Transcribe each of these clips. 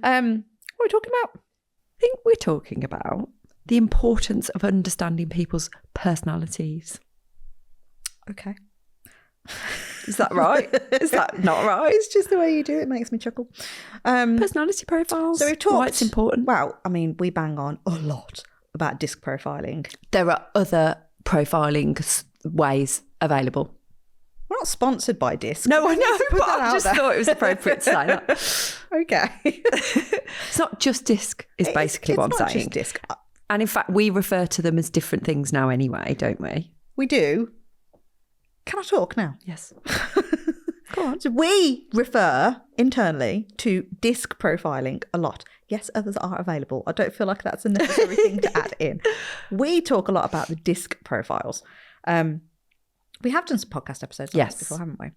What are we talking about? I think we're talking about the importance of understanding people's personalities. Okay. Is that right? Is that not right? It's just the way you do it. It makes me chuckle. Personality profiles. So we've talked. Why it's important. Well, I mean, we bang on a lot about disc profiling. There are other profiling ways available. We're not sponsored by disc. No, I know, Put but that I out just there. thought it was appropriate to say that. Okay. It's not just disc, is basically what I'm saying. It's not just disc. And in fact, we refer to them as different things now anyway, don't we? We do. Can I talk now? Yes. Go on. So we refer internally to disc profiling a lot. Yes, others are available. I don't feel like that's a necessary thing to add in. We talk a lot about the disc profiles. We have done some podcast episodes like this before, haven't we?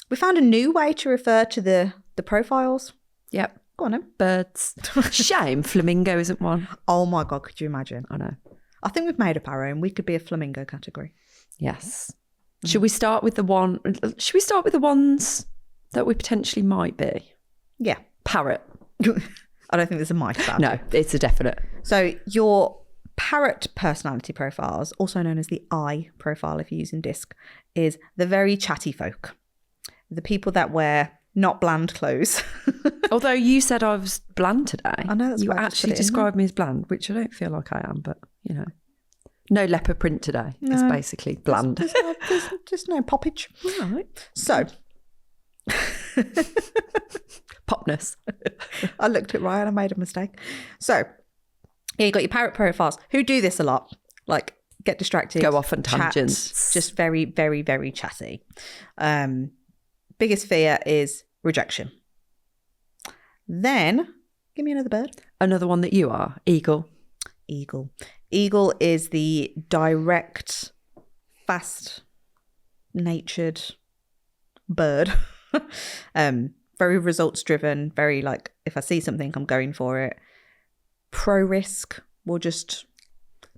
We found a new way to refer to the profiles. Yep. Go on then. Birds. Shame flamingo isn't one. Oh my God, could you imagine? I know. I think we've made up our own. We could be a flamingo category. Yes. Should we start with the ones that we potentially might be? Yeah. Parrot. I don't think there's a mic about it. No, it's a definite. So your parrot personality profiles, also known as the I profile if you're using disc, is the very chatty folk. The people that wear not bland clothes. Although you said I was bland today. I know, that's you why I just actually put it in described me as bland, which I don't feel like I am, but you know. No leopard print today. No. It's basically bland. There's just no poppage. All right. So Popness. I looked at Ryan, I made a mistake. So yeah, you got your parrot profiles who do this a lot, like get distracted, Go off on chat, tangents. just very, very, very chatty. Biggest fear is rejection. Then give me another bird. Another one that you are, eagle. Eagle. Eagle is the direct, fast-natured bird. Very results driven, very like, if I see something, I'm going for it. Pro risk, will just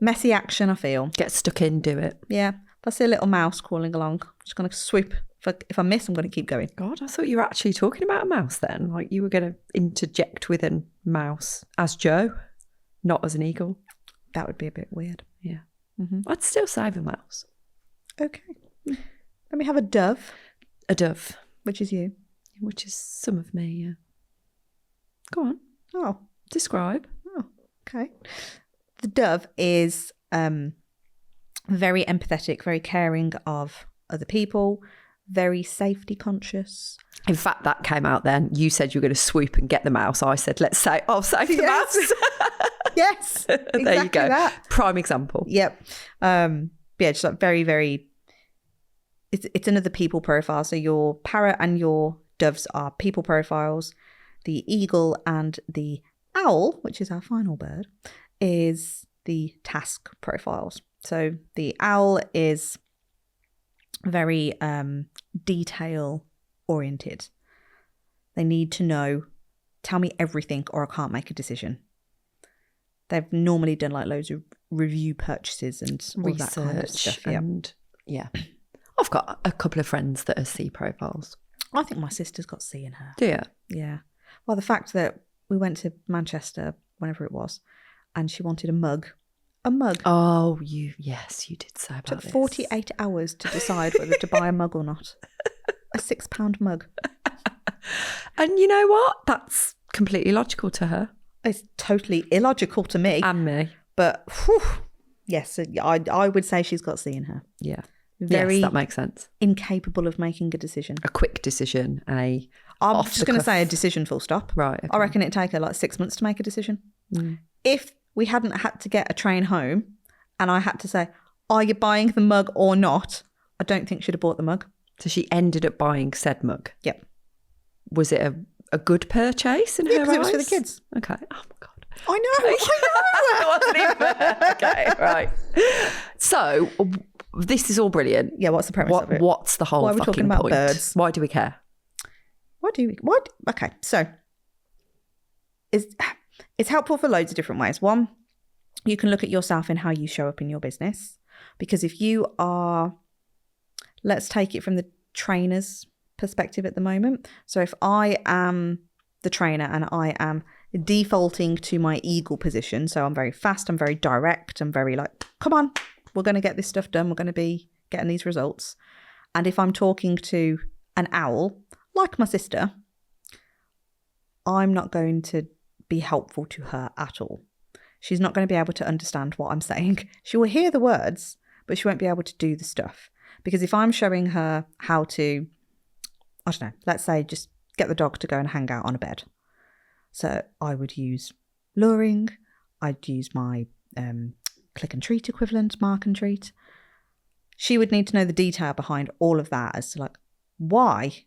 messy action, I feel. Get stuck in, do it. Yeah. If I see a little mouse crawling along, I'm just going to swoop. If I miss, I'm going to keep going. God, I thought you were actually talking about a mouse then. Like you were going to interject with a mouse as Joe, not as an eagle. That would be a bit weird. Yeah. Mm-hmm. I'd still save a mouse. Okay. Let me have a dove, A dove, which is you. which is some of me, yeah. Go on, Oh, describe. okay. The dove is very empathetic, very caring of other people, very safety conscious. In fact, that came out then. You said you were going to swoop and get the mouse. I said, I'll save the Yes. mouse. Yes. There you exactly go. that. Prime example. Yep. Yeah, just like very, very, it's another people profile. So your parrot and your doves are people profiles. The eagle and the owl, which is our final bird, is the task profiles. So the owl is very detail oriented. They need to know, tell me everything or I can't make a decision. They've normally done like loads of review purchases and all that kind of stuff. And yeah. I've got a couple of friends that are C profiles. I think my sister's got C in her. Do you? Yeah. Well, the fact that we went to Manchester, whenever it was, and she wanted a mug. A mug. Oh, yes, you did say about Took this. 48 hours to decide whether to buy a mug or not. A £6 mug. And you know what? That's completely logical to her. It's totally illogical to me. And me. But whew, yes, I would say she's got C in her. Yeah. Very yes, that makes sense. incapable of making a decision. A quick decision, I'm off just the going to cuff. say a decision full stop. Right. Okay. I reckon it'd take her like 6 months to make a decision. Mm. If we hadn't had to get a train home and I had to say, are you buying the mug or not? I don't think she'd have bought the mug. So she ended up buying said mug. Yep. Was it a good purchase in her eyes? Because it was for the kids. Okay. Oh my God. I know. I wasn't even there. Okay, right. So this is all brilliant. Yeah, what's the premise of it? What's the whole Why are we fucking talking about point? birds? Why do we care? Okay, so it's helpful for loads of different ways. One, you can look at yourself and how you show up in your business. Because if you are, let's take it from the trainer's perspective at the moment. So if I am the trainer and I am defaulting to my eagle position, so I'm very fast, I'm very direct, I'm very like, come on, we're going to get this stuff done, we're going to be getting these results. And if I'm talking to an owl, like my sister, I'm not going to be helpful to her at all. She's not going to be able to understand what I'm saying. She will hear the words, but she won't be able to do the stuff. Because if I'm showing her how to, I don't know, let's say just get the dog to go and hang out on a bed. So I would use luring, I'd use my click and treat equivalent, mark and treat. She would need to know the detail behind all of that as to like, why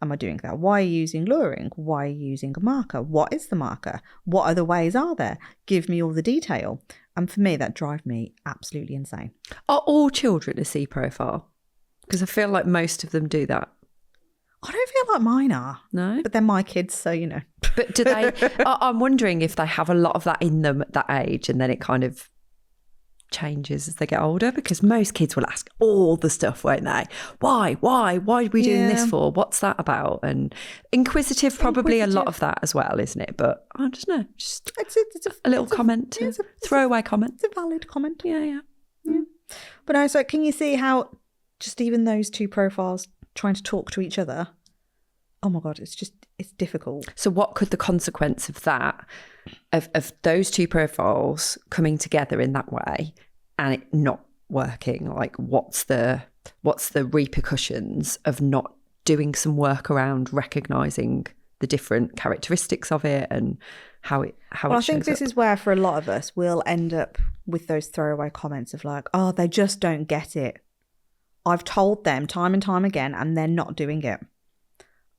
am I doing that? Why are you using luring? Why are you using a marker? What is the marker? What other ways are there? Give me all the detail. And for me, that drives me absolutely insane. Are all children a C profile? Because I feel like most of them do that. I don't feel like mine are. No? But they're my kids, so you know. But do they, I'm wondering if they have a lot of that in them at that age and then it kind of changes as they get older, because most kids will ask all the stuff, won't they? Why are we doing this for? What's that about? And inquisitive, probably a lot of that as well, isn't it? But I don't know, just it's a little comment, throwaway comment. It's a valid comment. Yeah. But no, so can you see how just even those two profiles trying to talk to each other, oh my God, it's difficult. So what could the consequence of that, of those two profiles coming together in that way and it not working? Like what's the repercussions of not doing some work around recognising the different characteristics of it and how it I think this is where for a lot of us we'll end up with those throwaway comments of like, oh, they just don't get it. I've told them time and time again and they're not doing it.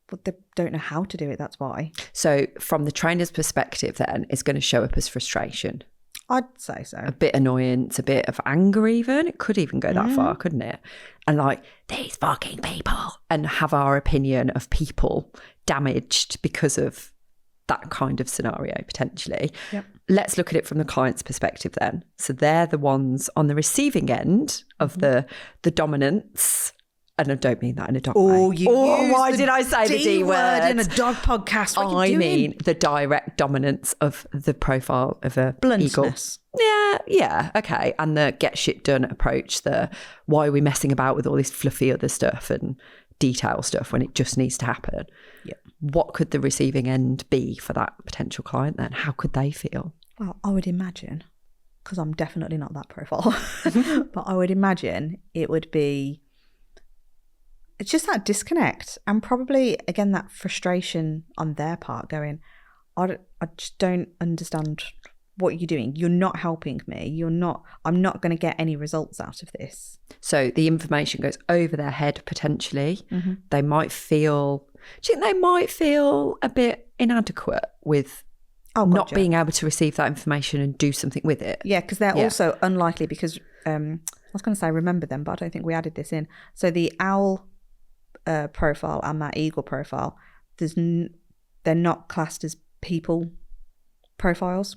But they don't know how to do it, that's why. So from the trainer's perspective then, it's going to show up as frustration. I'd say so. A bit annoyance, a bit of anger even. It could even go that far, couldn't it? And like, these fucking people. And have our opinion of people damaged because of that kind of scenario, potentially. Yep. Let's look at it from the client's perspective then. So they're the ones on the receiving end of the dominance. And I don't mean that in a dog way. Why did I say the D word in a dog podcast? What I mean the direct dominance of the profile of a bluntness. Eagle. Yeah, okay. And the get shit done approach, the why are we messing about with all this fluffy other stuff and detail stuff when it just needs to happen? Yeah. What could the receiving end be for that potential client then? How could they feel? Well, I would imagine, because I'm definitely not that profile, but I would imagine it would be, it's just that disconnect and probably, again, that frustration on their part going, I just don't understand what you're doing. You're not helping me. I'm not going to get any results out of this. So the information goes over their head potentially. Mm-hmm. They might feel, do you think they might feel a bit inadequate with not being able to receive that information and do something with it? Yeah, because they're also unlikely because, I was going to say remember them, but I don't think we added this in. So the owl profile and that eagle profile, they're not classed as people profiles.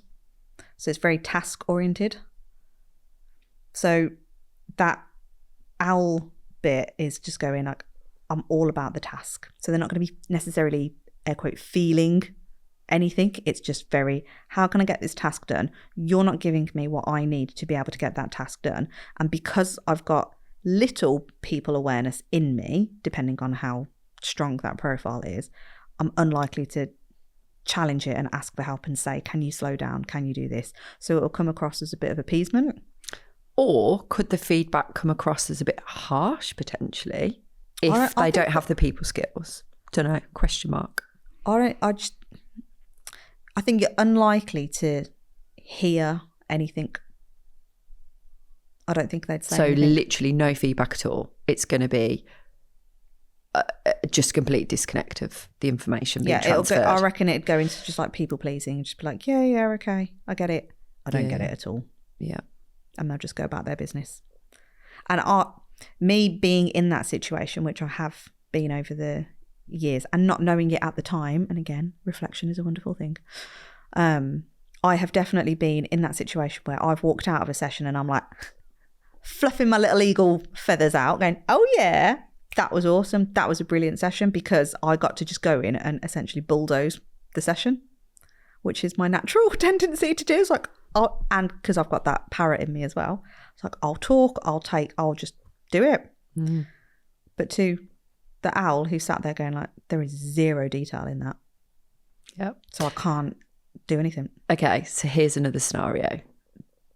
So it's very task oriented. So that owl bit is just going like, I'm all about the task. So they're not going to be necessarily, air quote, feeling anything. It's just very, how can I get this task done? You're not giving me what I need to be able to get that task done. And because I've got little people awareness in me, depending on how strong that profile is, I'm unlikely to challenge it and ask for help and say, can you slow down? Can you do this? So it'll come across as a bit of appeasement. Or could the feedback come across as a bit harsh potentially if they don't have the people skills? Don't know, question mark. I think you're unlikely to hear anything. I don't think they'd say so anything. Literally no feedback at all. It's going to be just complete disconnect of the information being transferred. I reckon it'd go into just like people pleasing and just be like, yeah, okay, I get it. I don't get it at all. Yeah. And they'll just go about their business. And me being in that situation, which I have been over the years and not knowing it at the time, and again, reflection is a wonderful thing. I have definitely been in that situation where I've walked out of a session and I'm like fluffing my little eagle feathers out going, oh yeah, that was awesome. That was a brilliant session, because I got to just go in and essentially bulldoze the session, which is my natural tendency to do. It's like, and because I've got that parrot in me as well, it's like I'll talk, I'll just do it. But to the owl who sat there going like, there is zero detail in that. Yep. So I can't do anything. Okay, so here's another scenario.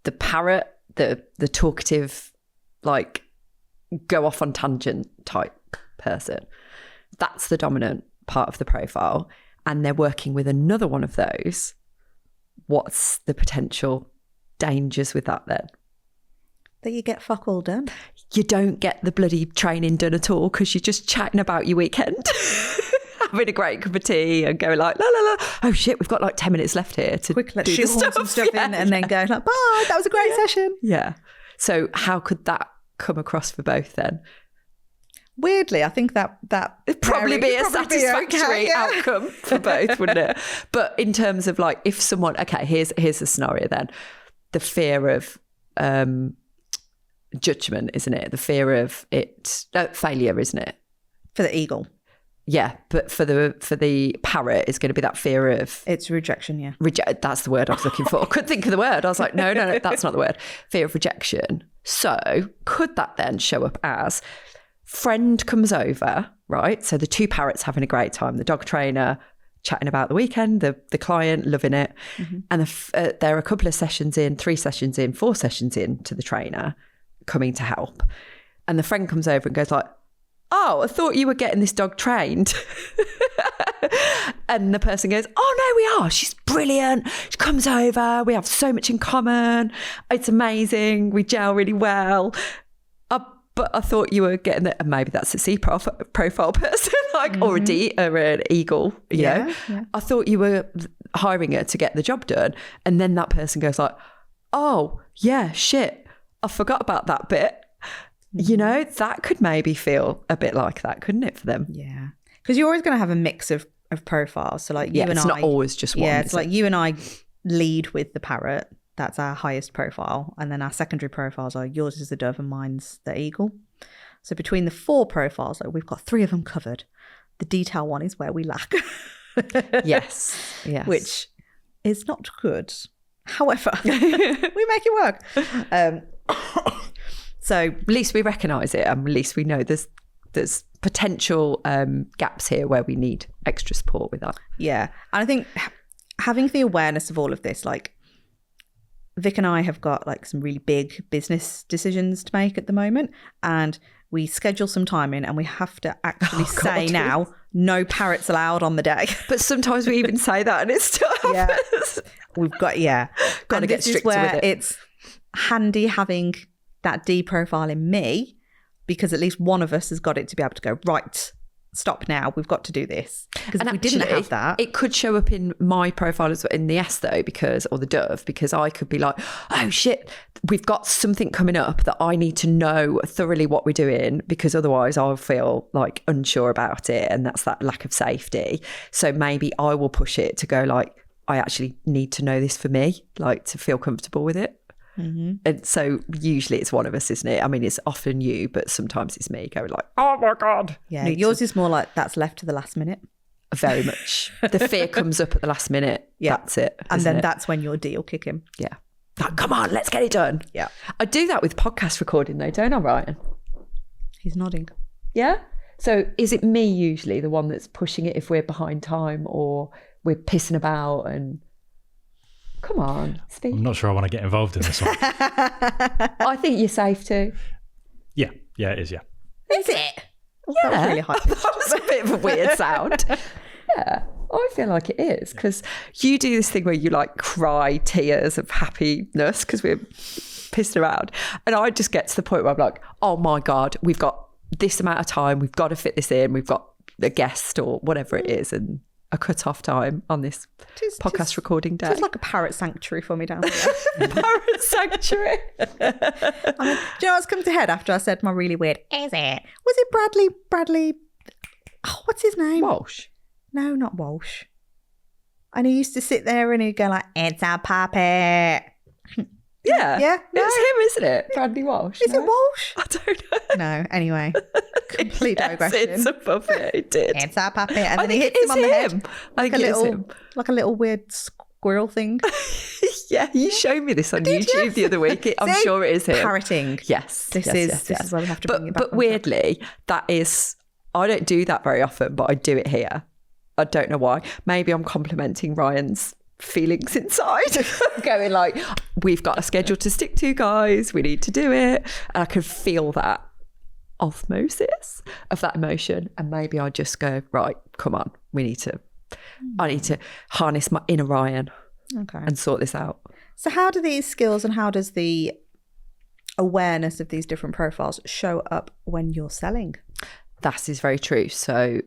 The parrot, the talkative, like go off on tangent type person, that's the dominant part of the profile, and they're working with another one of those. What's the potential dangers with that then? That you get fuck all done. You don't get the bloody training done at all because you're just chatting about your weekend, having a great cup of tea and going like, la, la, la. Oh shit, we've got like 10 minutes left here to Quick, let's do shoot some stuff in and then go like, bye, that was a great session. Yeah. So how could that come across for both then? Weirdly, I think that it'd probably be a satisfactory outcome for both, wouldn't it? But in terms of like, if someone, okay, here's the scenario then. The fear of judgment, isn't it? The fear of failure, isn't it? For the eagle. Yeah, but for the parrot, it's going to be that fear of... It's rejection, yeah. That's the word I was looking for. I couldn't think of the word. I was like, no, that's not the word. Fear of rejection. So could that then show up as friend comes over, right? So the two parrots having a great time, the dog trainer chatting about the weekend, the client loving it. And there are a couple of sessions in, 3 sessions in, 4 sessions in to the trainer coming to help. And the friend comes over and goes like, oh, I thought you were getting this dog trained. And the person goes, oh, no, we are. She's brilliant. She comes over. We have so much in common. It's amazing. We gel really well. But I thought you were getting that. And maybe that's a C profile person, like, or an eagle, you know. Yeah. I thought you were hiring her to get the job done. And then that person goes like, oh, yeah, shit. I forgot about that bit. You know, that could maybe feel a bit like that, couldn't it, for them? Yeah. Because you're always going to have a mix of profiles. So like you and I. It's not always just one. Yeah, it's like you and I lead with the parrot. That's our highest profile. And then our secondary profiles are yours is the dove and mine's the eagle. So between the 4 profiles, like, we've got 3 of them covered. The detail one is where we lack. Yes. Which is not good. However, we make it work. So at least we recognise it, and at least we know there's potential gaps here where we need extra support with that. Yeah. And I think having the awareness of all of this, like Vic and I have got like some really big business decisions to make at the moment, and we schedule some time in and we have to actually say now, no parrots allowed on the day. But sometimes we even say that and it still happens. We've got, got to get stricter with it. It's handy having that D profile in me, because at least one of us has got it to be able to go, right, stop now, we've got to do this. Because if we didn't have that, it could show up in my profile as in the S though, or the dove, because I could be like, oh shit, we've got something coming up that I need to know thoroughly what we're doing, because otherwise I'll feel like unsure about it, and that's that lack of safety. So maybe I will push it to go like, I actually need to know this for me, like to feel comfortable with it. And so usually it's one of us, isn't it? I mean, it's often you, but sometimes it's me going like, oh my God. Yeah, yours is more like that's left to the last minute. Very much. The fear comes up at the last minute. Yeah. That's it. And then that's when your D will kick in. Yeah. Like, come on, let's get it done. Yeah. I do that with podcast recording though, don't I, Ryan? He's nodding. Yeah? So is it me usually, the one that's pushing it if we're behind time or we're pissing about and... Come on, speak. I'm not sure I want to get involved in this one. I think you're safe too. Yeah, it is, yeah. Is it? Yeah. That was really high. That was a bit of a weird sound. Yeah, I feel like it is, because you do this thing where you like cry tears of happiness because we're pissed around. And I just get to the point where I'm like, oh my God, we've got this amount of time. We've got to fit this in. We've got a guest or whatever it is. And a cut-off time on this podcast recording day. It's like a parrot sanctuary for me down there. Parrot sanctuary. I mean, do you know what's come to head after I said my really weird, is it? Was it Bradley, oh, what's his name? Walsh. No, not Walsh. And he used to sit there and he'd go like, it's a puppet. Yeah. Yeah, no. It's him, isn't it? Bradley Walsh. Is it Walsh? I don't know. No. Anyway, complete Yes, digression. it's a puppet. It did. It's our puppet, and I then he think hits him on the head. I think it's him. Like a little weird squirrel thing. Yeah, you showed me this on YouTube the other week. I'm See? sure it is him. Parroting. Yes. This is where we have to bring it back. But weirdly, that is, I don't do that very often, but I do it here. I don't know why. Maybe I'm complimenting Ryan's feelings inside. Going like, we've got a schedule to stick to, guys. We need to do it. And I can feel that osmosis of that emotion. And maybe I just go, right, come on. I need to harness my inner Ryan and sort this out. So how do these skills and how does the awareness of these different profiles show up when you're selling? That is very true. So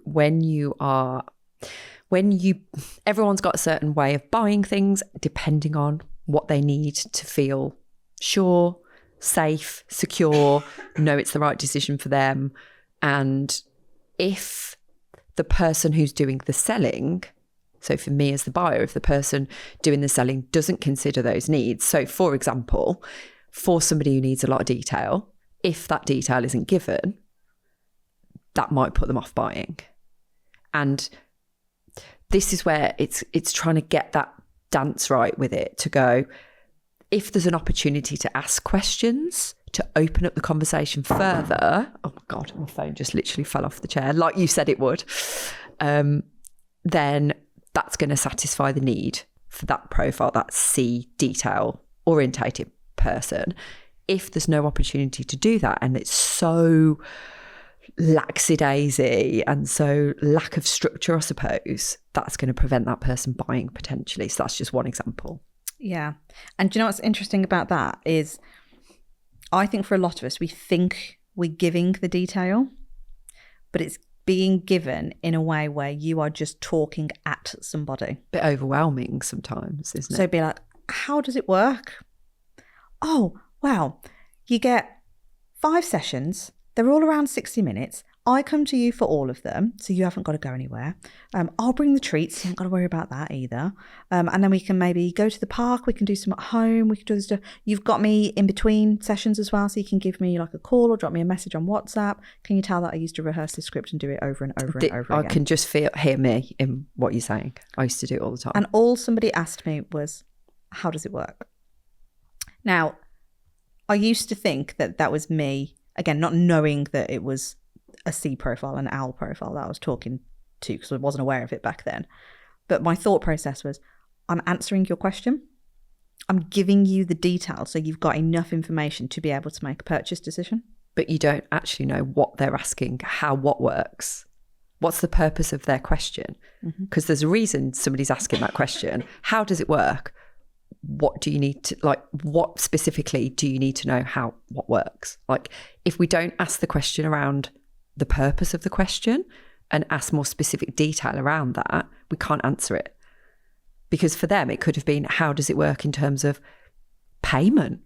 everyone's got a certain way of buying things depending on what they need to feel sure, safe, secure, know it's the right decision for them. And if the person who's doing the selling, so for me as the buyer, if the person doing the selling doesn't consider those needs, so for example, for somebody who needs a lot of detail, if that detail isn't given, that might put them off buying. And this is where it's trying to get that dance right with it, to go, if there's an opportunity to ask questions, to open up the conversation further. Oh my God, my phone just literally fell off the chair, like you said it would. Then that's going to satisfy the need for that profile, that C detail orientated person. If there's no opportunity to do that, and it's so laxy-daisy and so lack of structure, I suppose, that's going to prevent that person buying potentially. So that's just one example. Yeah. And do you know what's interesting about that is, I think for a lot of us, we think we're giving the detail, but it's being given in a way where you are just talking at somebody. Bit overwhelming sometimes, isn't it? So be like, how does it work? Oh, wow. You get 5 sessions. They're all around 60 minutes. I come to you for all of them, so you haven't got to go anywhere. I'll bring the treats. You haven't got to worry about that either. And then we can maybe go to the park. We can do some at home. We can do this stuff. You've got me in between sessions as well, so you can give me like a call or drop me a message on WhatsApp. Can you tell that I used to rehearse the script and do it over and over and over again? I can just hear me in what you're saying. I used to do it all the time. And all somebody asked me was, how does it work? Now, I used to think that was me, again, not knowing that it was a C profile, an owl profile that I was talking to, because I wasn't aware of it back then. But my thought process was, I'm answering your question. I'm giving you the details so you've got enough information to be able to make a purchase decision. But you don't actually know what they're asking, what works. What's the purpose of their question? Because there's a reason somebody's asking that question. How does it work? What do you need to, like, what specifically do you need to know what works? Like, if we don't ask the question around the purpose of the question and ask more specific detail around that, we can't answer it. Because for them, it could have been, how does it work in terms of payment?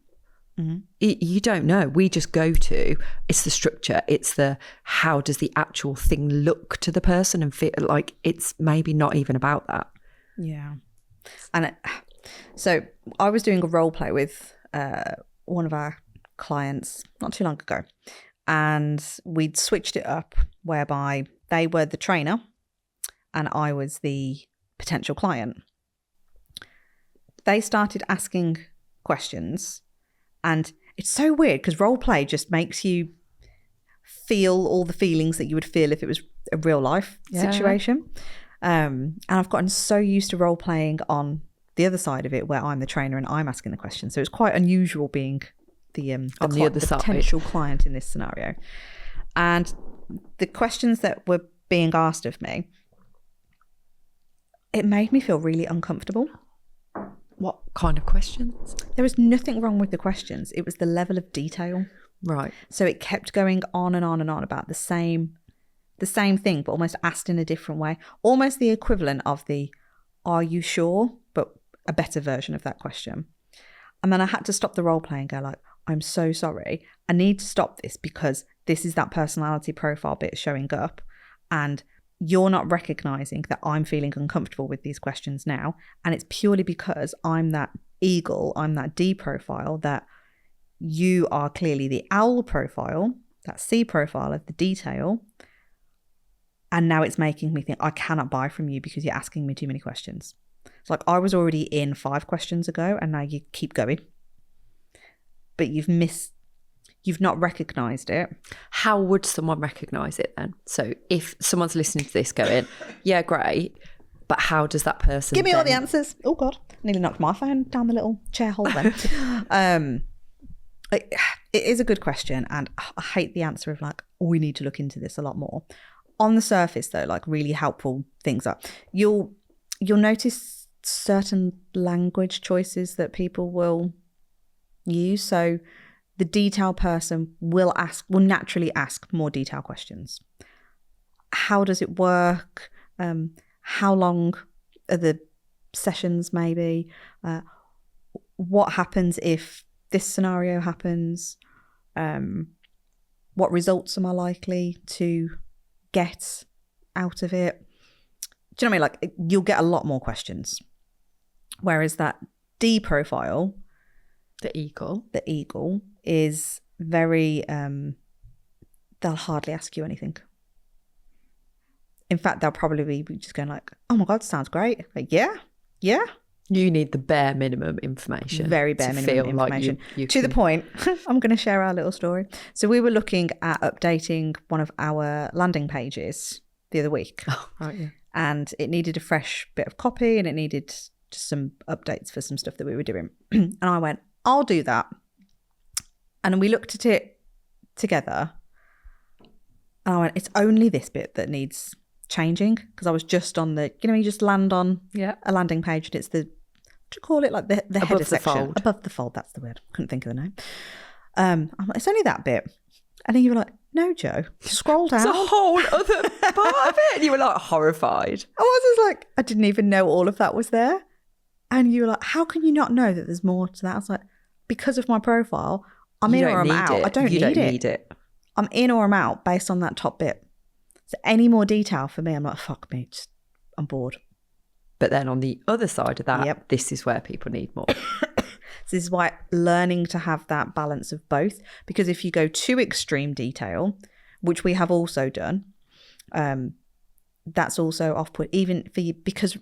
You don't know. We just go to, it's the structure, it's the, how does the actual thing look to the person, and feel like it's maybe not even about that. Yeah. And so I was doing a role play with one of our clients not too long ago, and we'd switched it up whereby they were the trainer and I was the potential client. They started asking questions, and it's so weird because role play just makes you feel all the feelings that you would feel if it was a real life situation. And I've gotten so used to role playing on the other side of it, where I'm the trainer and I'm asking the questions. So it's quite unusual being the potential client in this scenario. And the questions that were being asked of me, it made me feel really uncomfortable. What kind of questions? There was nothing wrong with the questions. It was the level of detail. Right. So it kept going on and on and on about the same thing, but almost asked in a different way. Almost the equivalent of the, are you sure? But a better version of that question. And then I had to stop the role play and go like, I'm so sorry. I need to stop this because this is that personality profile bit showing up, and you're not recognizing that I'm feeling uncomfortable with these questions now. And it's purely because I'm that eagle, I'm that D profile, that you are clearly the owl profile, that C profile of the detail. And now it's making me think I cannot buy from you because you're asking me too many questions. It's like I was already in 5 questions ago and now you keep going. But you've not recognized it. How would someone recognise it then? So if someone's listening to this going, yeah, great, but how does that person Give me all the answers. Oh, God. Nearly knocked my phone down the little chair hole then. It is a good question. And I hate the answer of like, we need to look into this a lot more. On the surface, though, like really helpful things are, you'll notice certain language choices that people will use. So the detail person will naturally ask more detailed questions. How does it work? How long are the sessions maybe? What happens if this scenario happens? What results am I likely to get out of it? Do you know what I mean? Like, you'll get a lot more questions. Whereas that D profile, the eagle is very, they'll hardly ask you anything. In fact, they'll probably be just going like, oh my God, sounds great. Like, yeah. You need the bare minimum information. Very bare minimum information. Like to the point, I'm going to share our little story. So we were looking at updating one of our landing pages the other week. Oh, right, yeah. And it needed a fresh bit of copy and it needed just some updates for some stuff that we were doing. And I went, I'll do that. And we looked at it together. And I went, it's only this bit that needs changing, because I was just on the, you just land on a landing page and it's the, what do you call it, like the header section. Fold. Above the fold, that's the word. Couldn't think of the name. I'm like, it's only that bit. And then you were like, no, Joe, scroll down. It's a whole other part of it. And you were like horrified. I was just like, I didn't even know all of that was there. And you were like, how can you not know that there's more to that? I was like, because of my profile, I'm in or I'm out. I don't need it. I'm in or I'm out based on that top bit. So any more detail for me, I'm like, fuck me, I'm bored. But then on the other side of that, this is where people need more. So this is why learning to have that balance of both, because if you go too extreme detail, which we have also done, that's also off-put, even for you, because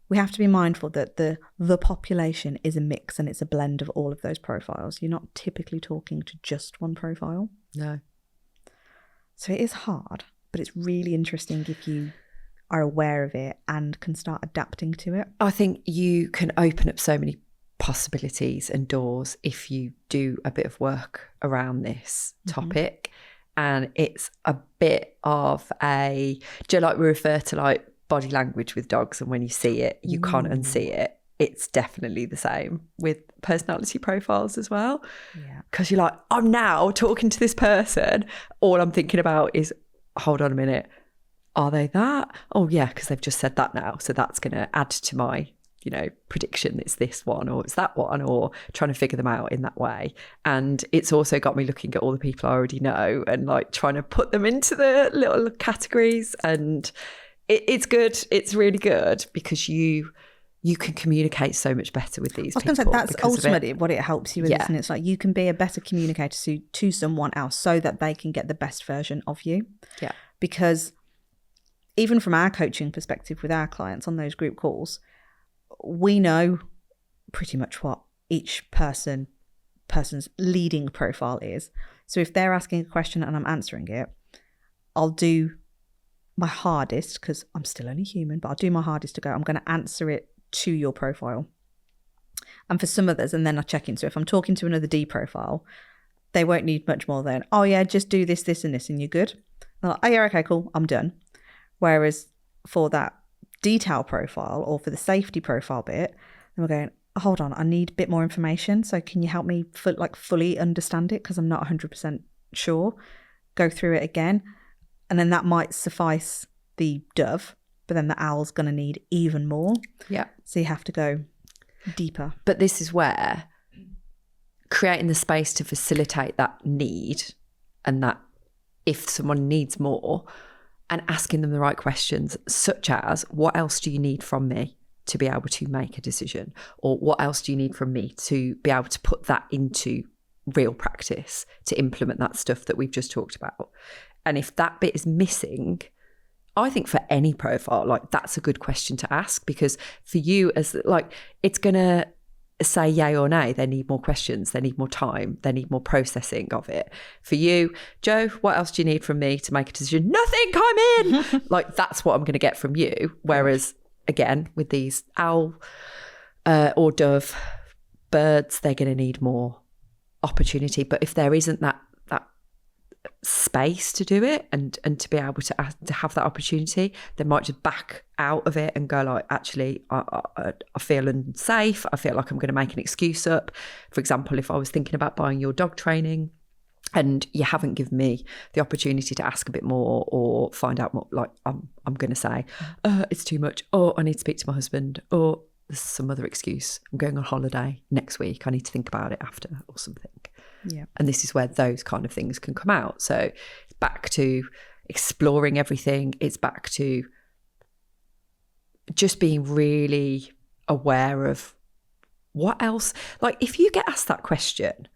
we have to be mindful that the population is a mix and it's a blend of all of those profiles. You're not typically talking to just one profile. No. So it is hard, but it's really interesting if you are aware of it and can start adapting to it. I think you can open up so many possibilities and doors if you do a bit of work around this topic. And it's a bit of a, do you know, like we refer to like body language with dogs, and when you see it, you can't unsee it. It's definitely the same with personality profiles as well. Yeah. Because you're like, I'm now talking to this person. All I'm thinking about is, hold on a minute, are they that? Oh yeah, because they've just said that now. So that's going to add to my, prediction. It's this one or it's that one, or trying to figure them out in that way. And it's also got me looking at all the people I already know and like trying to put them into the little categories. And it's good. It's really good because you can communicate so much better with these people. I was going to say, that's ultimately what it helps you with, isn't it? It's like you can be a better communicator to someone else so that they can get the best version of you. Yeah. Because even from our coaching perspective with our clients on those group calls, we know pretty much what each person's leading profile is. So if they're asking a question and I'm answering it, I'll do my hardest, because I'm still only human, but I'll do my hardest to go, I'm going to answer it to your profile. And for some others, and then I check in. So if I'm talking to another D profile, they won't need much more than, oh yeah, just do this, this and this and you're good. I'm like, oh yeah, okay, cool, I'm done. Whereas for that detail profile or for the safety profile bit, then we're going, hold on, I need a bit more information. So can you help me fully understand it? Because I'm not 100% sure. Go through it again. And then that might suffice the dove, but then the owl's going to need even more. Yeah. So you have to go deeper. But this is where creating the space to facilitate that need, and that if someone needs more, and asking them the right questions, such as, what else do you need from me? to be able to make a decision? Or what else do you need from me to be able to put that into real practice, to implement that stuff that we've just talked about? And if that bit is missing, I think for any profile, like, that's a good question to ask, because for you, as like, it's going to say yay or nay. They need more questions, they need more time, they need more processing of it. For you, Joe, what else do you need from me to make a decision? Nothing, I'm in. Like, that's what I'm going to get from you. Whereas again, with these owl or dove birds, they're going to need more opportunity. But if there isn't that space to do it and to be able to have that opportunity, they might just back out of it and go like, actually, I feel unsafe. I feel like I'm going to make an excuse up. For example, if I was thinking about buying your dog training and you haven't given me the opportunity to ask a bit more or find out more, like, I'm going to say, it's too much, or I need to speak to my husband, or there's some other excuse. I'm going on holiday next week. I need to think about it after, or something. Yeah. And this is where those kind of things can come out. So it's back to exploring everything. It's back to just being really aware of what else. Like, if you get asked that question,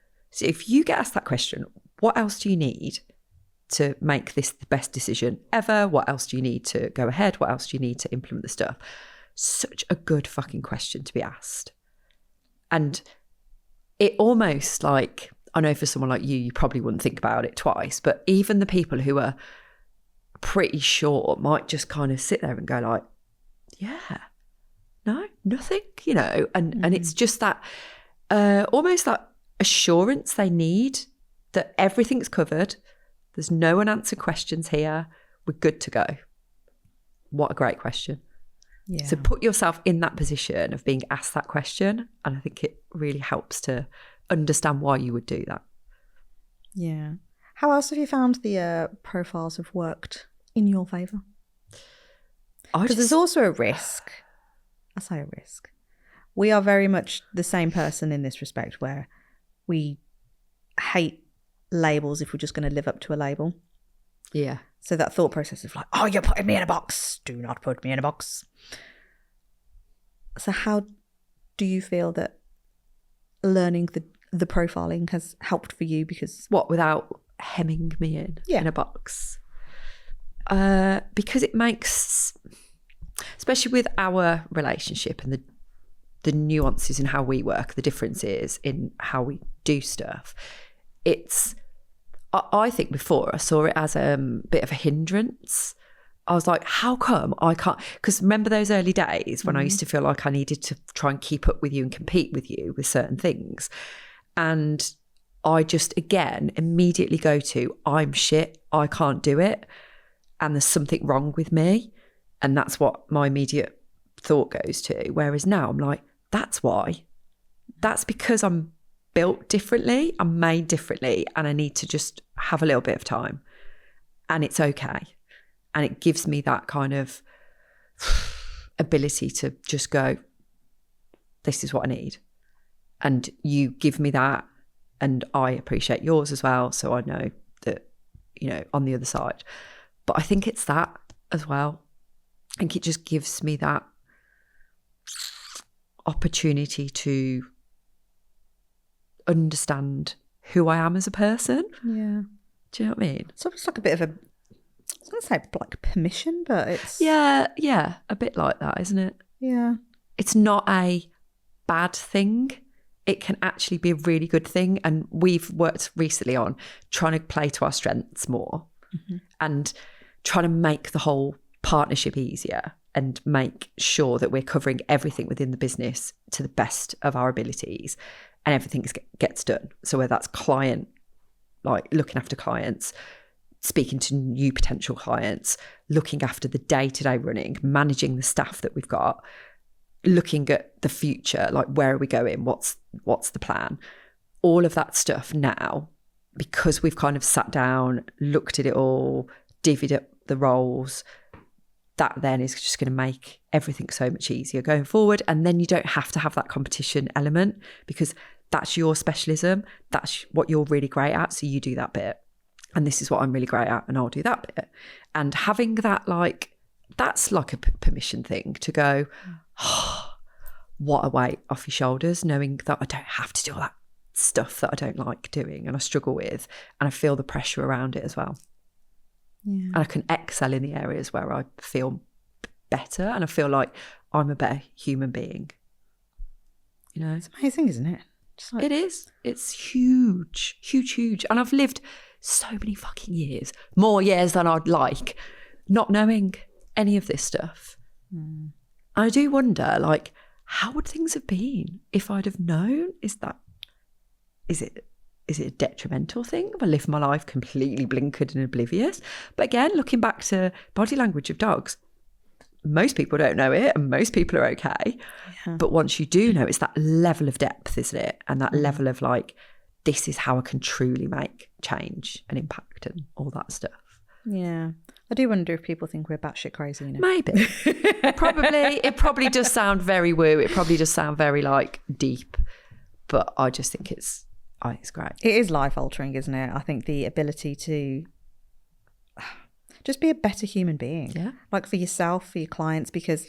what else do you need to make this the best decision ever? What else do you need to go ahead? What else do you need to implement the stuff? Such a good fucking question to be asked. And it almost, like, I know for someone like you probably wouldn't think about it twice, but even the people who are pretty sure might just kind of sit there and go like, yeah, no, nothing, you know, and it's just that almost that assurance they need that everything's covered. There's no unanswered questions here. We're good to go. What a great question. Yeah. So put yourself in that position of being asked that question, and I think it really helps to understand why you would do that. Yeah. How else have you found the profiles have worked in your favour? Because there's also a risk. I say a risk. We are very much the same person in this respect, where we hate labels if we're just going to live up to a label. Yeah. So that thought process of like, oh, you're putting me in a box. Do not put me in a box. So how do you feel that learning the profiling has helped for you? Because what, without hemming me in a box? Because it makes, especially with our relationship and the nuances in how we work, the differences in how we do stuff, it's, I think before I saw it as a bit of a hindrance. I was like, how come I can't? Because remember those early days when I used to feel like I needed to try and keep up with you and compete with you with certain things. And I just, again, immediately go to, I'm shit, I can't do it. And there's something wrong with me. And that's what my immediate thought goes to. Whereas now I'm like, that's why. That's because I'm built differently, I'm made differently, and I need to just have a little bit of time. And it's okay. And it gives me that kind of ability to just go, this is what I need. And you give me that, and I appreciate yours as well. So I know that, you know, on the other side. But I think it's that as well. I think it just gives me that opportunity to understand who I am as a person. yeah, Do you know what I mean? so it's like a bit of a, I was going to say like permission, but it's Yeah, a bit like that, isn't it? yeah, It's not a bad thing. It can actually be a really good thing. And we've worked recently on trying to play to our strengths more and trying to make the whole partnership easier and make sure that we're covering everything within the business to the best of our abilities and everything gets done. So whether that's client, like looking after clients, speaking to new potential clients, looking after the day-to-day running, managing the staff that we've got, looking at the future, like where are we going, what's the plan, all of that stuff now, because we've kind of sat down, looked at it all, divvied up the roles, that then is just going to make everything so much easier going forward. And then you don't have to have that competition element because that's your specialism, that's what you're really great at, so you do that bit. And this is what I'm really great at, and I'll do that bit. And having that like that's like a permission thing to go, oh, what a weight off your shoulders, knowing that I don't have to do all that stuff that I don't like doing and I struggle with, and I feel the pressure around it as well. Yeah. And I can excel in the areas where I feel better and I feel like I'm a better human being. You know, It's amazing, isn't it? Just like, it is. It's huge, huge, huge. And I've lived so many fucking years, more years than I'd like, not knowing any of this stuff. And I do wonder, like, how would things have been if I'd have known? Is it a detrimental thing? Have I lived my life completely blinkered and oblivious? But again, looking back to body language of dogs, most people don't know it and most people are okay. Yeah. But once you do know, it's that level of depth, isn't it? And that level of like, this is how I can truly make change and impact and all that stuff. Yeah. I do wonder if people think we're batshit crazy, you know? Maybe. It probably does sound very woo. It probably does sound very like deep. But I just think it's great. It is life altering, isn't it? I think the ability to just be a better human being. Yeah. Like for yourself, for your clients, because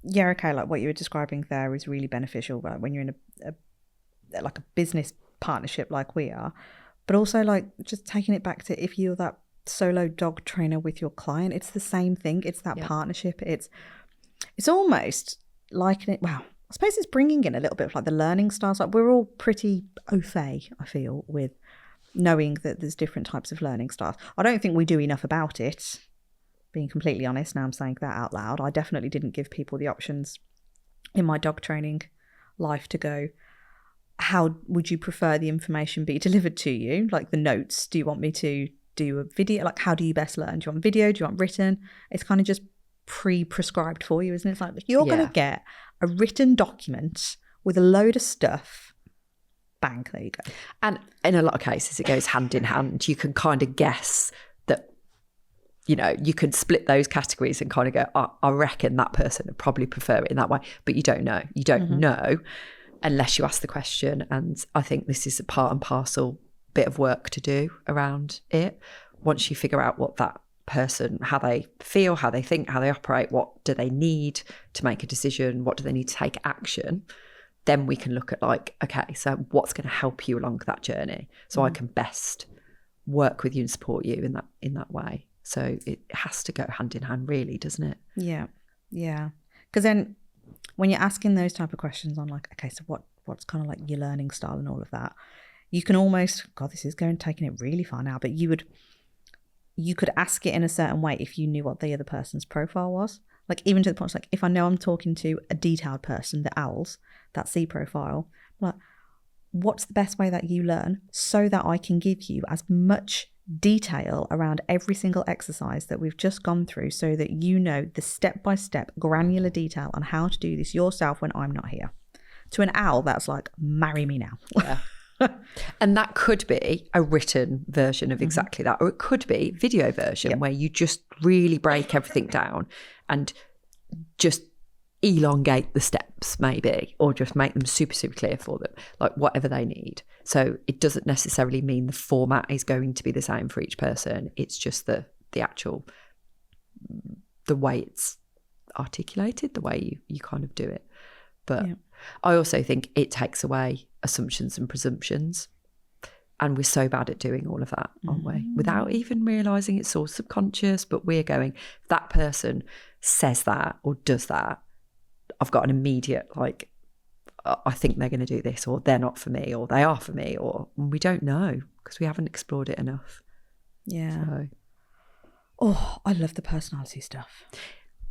yeah, okay, like what you were describing there is really beneficial, right? When you're in a business partnership like we are, but also like just taking it back to if you're that solo dog trainer with your client, it's the same thing. It's that partnership. It's almost like I suppose it's bringing in a little bit of like the learning styles. Like we're all pretty au fait, I feel, with knowing that there's different types of learning styles. I don't think we do enough about it, being completely honest. Now I'm saying that out loud. I definitely didn't give people the options in my dog training life to go, how would you prefer the information be delivered to you? Like the notes, do you want me to do a video? Like how do you best learn? Do you want video? Do you want written? It's kind of just pre-prescribed for you, isn't it? It's like you're going to get a written document with a load of stuff. Bang, there you go. And in a lot of cases, it goes hand in hand. You can kind of guess that, you know, you can split those categories and kind of go, I reckon that person would probably prefer it in that way. But you don't know. You don't know unless you ask the question. And I think this is a part and parcel bit of work to do around it. Once you figure out what that person, how they feel, how they think, how they operate, what do they need to make a decision, what do they need to take action, then we can look at like, okay, so what's going to help you along that journey so I can best work with you and support you in that way. So it has to go hand in hand, really, doesn't it? Yeah. Because then when you're asking those type of questions on like, okay, so what's kind of like your learning style and all of that, you can almost, God, this is taking it really far now, but you could ask it in a certain way if you knew what the other person's profile was. Like even to the point, like if I know I'm talking to a detailed person, the owls, that C profile, like what's the best way that you learn so that I can give you as much detail around every single exercise that we've just gone through so that you know the step-by-step granular detail on how to do this yourself when I'm not here. To an owl, that's like, marry me now. Yeah. And that could be a written version of exactly that, or it could be video version where you just really break everything down and just elongate the steps maybe, or just make them super, super clear for them, like whatever they need. So it doesn't necessarily mean the format is going to be the same for each person. It's just the actual, the way it's articulated, the way you kind of do it. But I also think it takes away assumptions and presumptions. And we're so bad at doing all of that, aren't we? Without even realising it's all subconscious, but we're going, if that person says that or does that, I've got an immediate, like, I think they're going to do this, or they're not for me, or they are for me, or we don't know because we haven't explored it enough. Yeah. So. Oh, I love the personality stuff.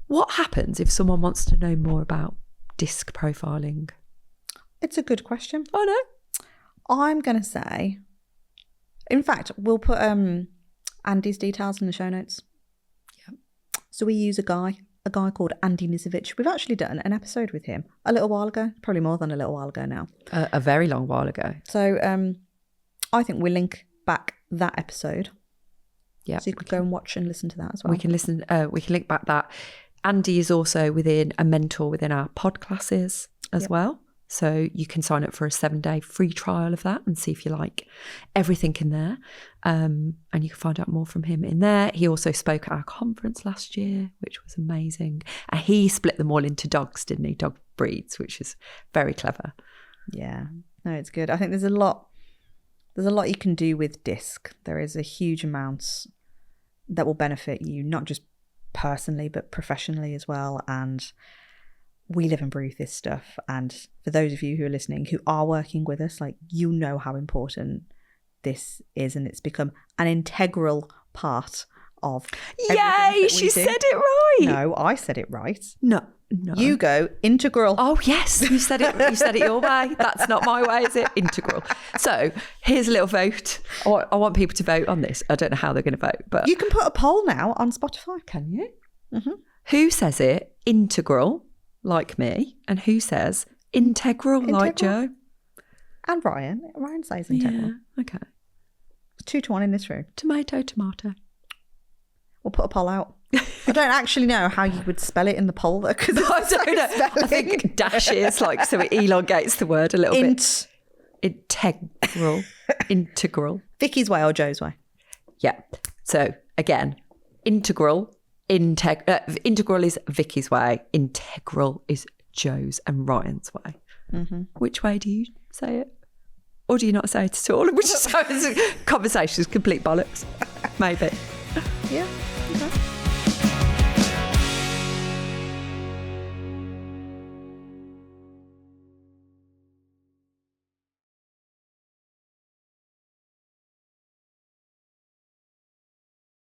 What happens if someone wants to know more about disc profiling? It's a good question. Oh, no. I'm going to say, in fact, we'll put Andy's details in the show notes. Yeah. So we use a guy called Andy Nizovic. We've actually done an episode with him a little while ago, probably more than a little while ago now. A very long while ago. So I think we'll link back that episode. Yeah. So you could go and watch and listen to that as well. We can listen. We can link back that. Andy is also a mentor within our pod classes as well. So you can sign up for a 7-day free trial of that and see if you like everything in there. And you can find out more from him in there. He also spoke at our conference last year, which was amazing. And he split them all into dogs, didn't he? Dog breeds, which is very clever. Yeah, no, it's good. I think there's a lot you can do with DISC. There is a huge amount that will benefit you, not just personally, but professionally as well. And we live and breathe this stuff. And for those of you who are listening, who are working with us, like, you know how important this is, and it's become an integral part of everything that we She do. said it right. No, I said it right. No. You go integral. Oh yes, you said it. You said it your way. That's not my way, is it? Integral. So here's a little vote. I want people to vote on this. I don't know how they're going to vote, but You can put a poll now on Spotify. can you? Mm-hmm. Who says it integral, like me, and who says integral, like Joe? And Ryan. Ryan says integral. Yeah. Okay. 2-1 in this room. Tomato. We'll put a poll out. I don't actually know how you would spell it in the poll, because I don't know. I think dashes, like, so it elongates the word a little bit. Integral. Vicky's way or Joe's way. Yeah. So again, integral is Vicky's way. Integral is Joe's and Ryan's way. Mm-hmm. Which way do you say it? Or do you not say it at all? Which is conversation is complete bollocks. Maybe. Yeah. Okay.